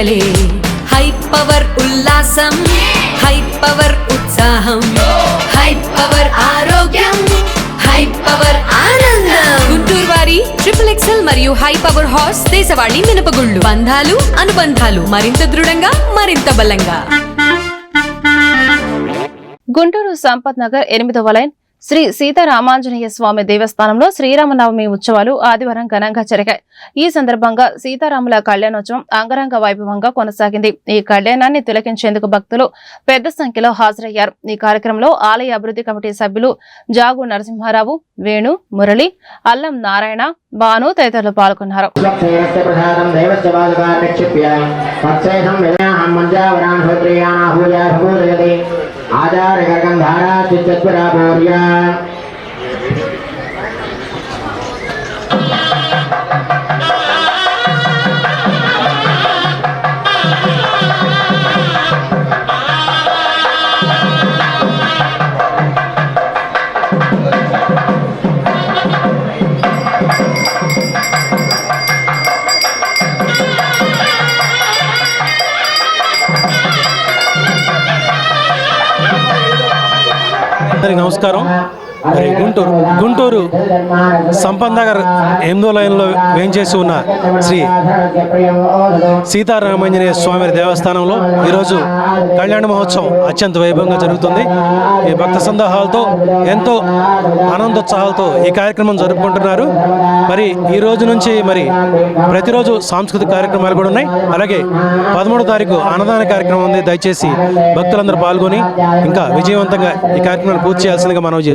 పండగలే high power ఉల్లాసం high power ఉత్సాహం high power ఆరోగ్యం హై పవర్ ఆనందం గుంటూరు వారి XXL మరియు హై పవర్ హార్స్ దేశవాళీ మినపగుళ్ళు బంధాలు అనుబంధాలు మరింత దృఢంగా మరింత బలంగా. గుంటూరు సంపత్ నగర్ 8వ లైన్ శ్రీ సీతారామాంజనేయ స్వామి దేవస్థానంలో శ్రీరామనవమి ఉత్సవాలు ఆదివారం ఘనంగా జరిగాయి. ఈ సందర్భంగా సీతారాముల కళ్యాణోత్సవం అంగరంగ వైభవంగా కొనసాగింది. ఈ కళ్యాణాన్ని తిలకించేందుకు భక్తులు పెద్ద సంఖ్యలో హాజరయ్యారు. ఈ కార్యక్రమంలో ఆలయ అభివృద్ధి కమిటీ సభ్యులు జాగు నరసింహారావు, వేణు, మురళి, అల్లం నారాయణ, భాను తదితరులు పాల్గొన్నారు. నమస్కారం. మరి గుంటూరు సంపత్ నగర్ 8వ లైన్లో వేంచేసి ఉన్న శ్రీ సీతారామాంజనేయ స్వామి దేవస్థానంలో ఈరోజు కళ్యాణ మహోత్సవం అత్యంత వైభవంగా జరుగుతుంది. ఈ భక్త సందోహాలతో ఎంతో ఆనందోత్సాహాలతో ఈ కార్యక్రమం జరుపుకుంటున్నారు. మరి ఈ రోజు నుంచి మరి ప్రతిరోజు సాంస్కృతిక కార్యక్రమాలు కూడా ఉన్నాయి. అలాగే 13వ తారీఖు అన్నదాన కార్యక్రమం ఉంది. దయచేసి భక్తులందరూ పాల్గొని ఇంకా విజయవంతంగా ఈ కార్యక్రమాన్ని పూర్తి చేయాల్సిందిగా మనవి చేస్తున్నాం.